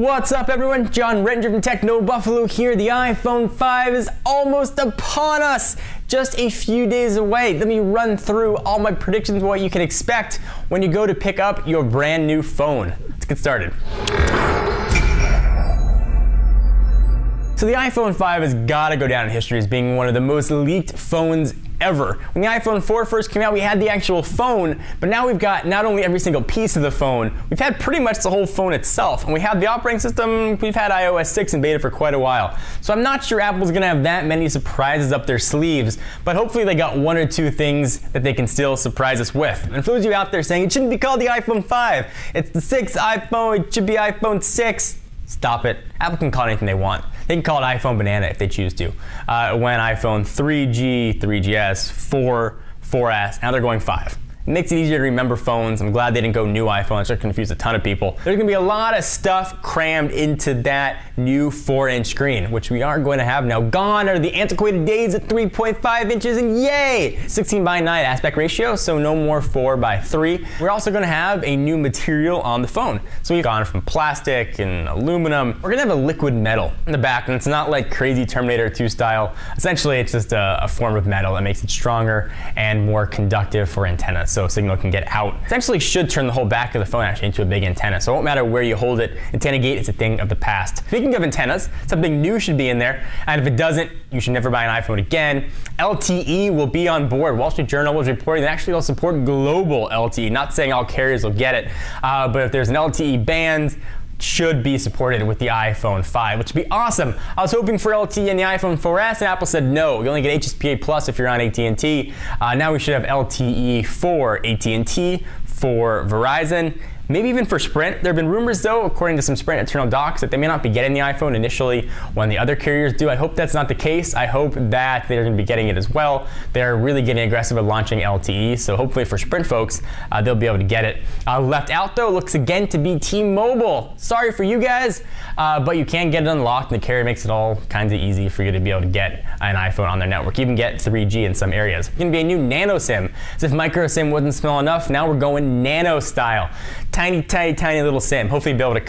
What's up everyone? John Rettinger from Techno Buffalo here. The iPhone 5 is almost upon us. Just a few days away. Let me run through all my predictions of what you can expect when you go to pick up your brand new phone. Let's get started. So the iPhone 5 has got to go down in history as being one of the most leaked phones ever. When the iPhone 4 first came out, we had the actual phone, but now we've got not only every single piece of the phone, we've had pretty much the whole phone itself. And we have the operating system, we've had iOS 6 in beta for quite a while. So I'm not sure Apple's gonna have that many surprises up their sleeves, but hopefully they got one or two things that they can still surprise us with. And for those of you out there saying, it shouldn't be called the iPhone 5, it's the 6th iPhone, it should be iPhone 6. Stop it. Apple can call it anything they want. They can call it iPhone Banana if they choose to. When iPhone 3G, 3GS, 4, 4S, now they're going 5. It makes it easier to remember phones. I'm glad they didn't go new iPhone. It's going to confuse a ton of people. There's going to be a lot of stuff crammed into that new 4-inch screen, which we are going to have now. Gone are the antiquated days at 3.5 inches, and yay! 16:9 aspect ratio, so no more 4:3. We're also going to have a new material on the phone. So we've gone from plastic and aluminum. We're going to have a liquid metal in the back, and it's not like crazy Terminator 2 style. Essentially, it's just a form of metal that makes it stronger and more conductive for antennas, so signal can get out. Essentially should turn the whole back of the phone actually into a big antenna, so it won't matter where you hold it. Antenna gate is a thing of the past. Speaking of antennas, something new should be in there, and if it doesn't, you should never buy an iPhone again. LTE will be on board. Wall Street Journal was reporting that actually will support global LTE, not saying all carriers will get it, but if there's an LTE band, should be supported with the iPhone 5, which would be awesome. I was hoping for LTE in the iPhone 4S, and Apple said no. You only get HSPA Plus if you're on AT&T. Now we should have LTE for AT&T, for Verizon, maybe even for Sprint. There have been rumors though, according to some Sprint internal docs, that they may not be getting the iPhone initially when the other carriers do. I hope that's not the case. I hope that they're going to be getting it as well. They're really getting aggressive at launching LTE, so hopefully for Sprint folks, they'll be able to get it. Left out though looks again to be T-Mobile. Sorry for you guys, but you can get it unlocked, and the carrier makes it all kinds of easy for you to be able to get an iPhone on their network. You can get 3G in some areas. It's going to be a new nano SIM. As if micro SIM wasn't small enough, now we're going nano style. Tiny, tiny, tiny little SIM. Hopefully you'll be able to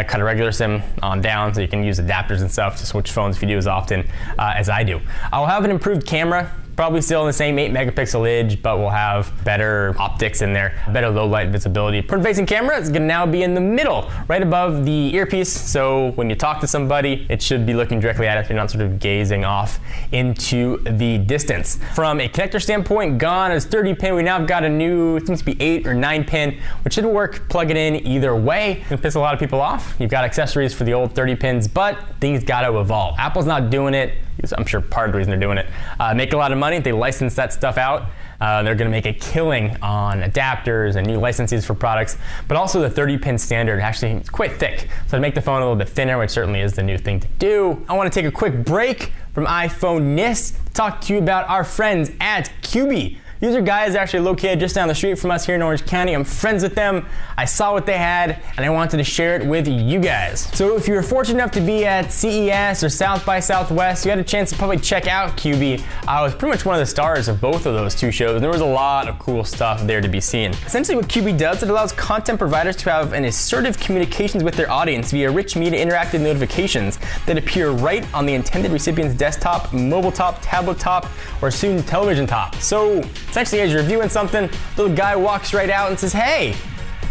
cut a regular SIM on down so you can use adapters and stuff to switch phones if you do as often as I do. I'll have an improved camera. Probably still in the same 8 megapixel image, but we'll have better optics in there, better low light visibility. Front-facing camera is going to now be in the middle, right above the earpiece, so when you talk to somebody, it should be looking directly at it. You're not sort of gazing off into the distance. From a connector standpoint, gone is 30 pin. We now have got a new, it seems to be 8 or 9 pin, which should work, plug it in either way. It's gonna piss a lot of people off. You've got accessories for the old 30 pins, but things gotta evolve. Apple's not doing it. I'm sure part of the reason they're doing it. Make a lot of money, they license that stuff out. They're gonna make a killing on adapters and new licenses for products, but also the 30 pin standard actually is quite thick. So to make the phone a little bit thinner, which certainly is the new thing to do. I wanna take a quick break from iPhone-ness to talk to you about our friends at QB. These are guys actually located just down the street from us here in Orange County. I'm friends with them. I saw what they had, and I wanted to share it with you guys. So if you were fortunate enough to be at CES or South by Southwest, you had a chance to probably check out QB. I was pretty much one of the stars of both of those two shows, and there was a lot of cool stuff there to be seen. Essentially what QB does, it allows content providers to have an assertive communications with their audience via rich media interactive notifications that appear right on the intended recipient's desktop, mobile top, tablet top, or soon television top. So essentially, as you're reviewing something, the little guy walks right out and says, hey,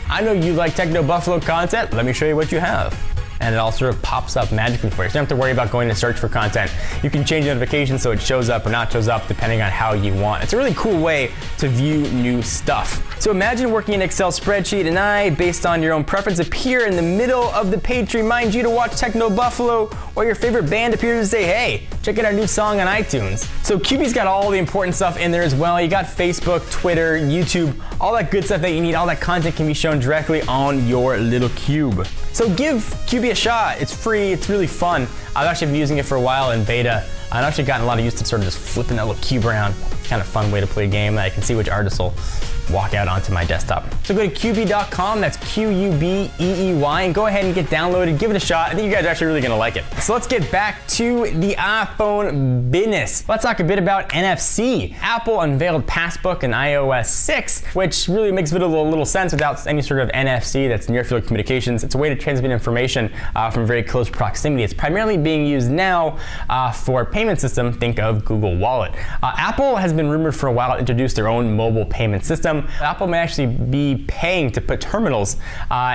I know you like Techno Buffalo content, let me show you what you have. And it all sort of pops up magically for you. So you don't have to worry about going to search for content. You can change notifications so it shows up or not shows up depending on how you want. It's a really cool way to view new stuff. So imagine working an Excel spreadsheet and I, based on your own preference, appear in the middle of the page to remind you to watch Techno Buffalo, or your favorite band appears to say, hey, check out our new song on iTunes. So QB's got all the important stuff in there as well. You got Facebook, Twitter, YouTube, all that good stuff that you need. All that content can be shown directly on your little cube. So give QB a shot. It's free, it's really fun. I've actually been using it for a while in beta. I've actually gotten a lot of use to sort of just flipping that little cube around, kind of fun way to play a game that I can see which artists will walk out onto my desktop. So go to QBEE.com, that's QUBEEY, and go ahead and get downloaded, give it a shot. I think you guys are actually really gonna like it. So let's get back to the iPhone business. Let's talk a bit about NFC. Apple unveiled Passbook in iOS 6, which really makes it a little sense without any sort of NFC, that's near field communications. It's a way to transmit information from very close proximity. It's primarily being used now for payment system, think of Google Wallet. Apple has been rumored for a while to introduce their own mobile payment system. Apple may actually be paying to put terminals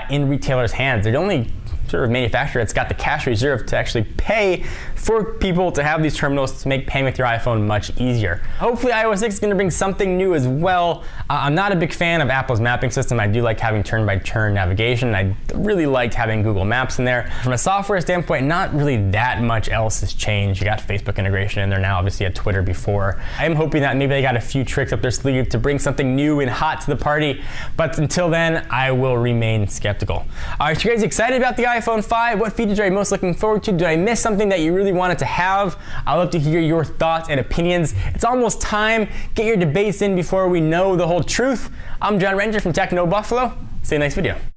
in retailers' hands. They're the only sort of manufacturer that's got the cash reserve to actually pay for people to have these terminals to make paying with your iPhone much easier. Hopefully iOS 6 is going to bring something new as well. I'm not a big fan of Apple's mapping system. I do like having turn-by-turn navigation. I really liked having Google Maps in there. From a software standpoint, not really that much else has changed. You got Facebook integration in there now, obviously you had Twitter before. I am hoping that maybe they got a few tricks up their sleeve to bring something new and hot to the party, but until then, I will remain skeptical. Are you guys excited about the iPhone 5? What features are you most looking forward to? Did I miss something that you really wanted to have? I'd love to hear your thoughts and opinions. It's almost time. Get your debates in before we know the whole truth. I'm John Ranger from Techno Buffalo. See you next video.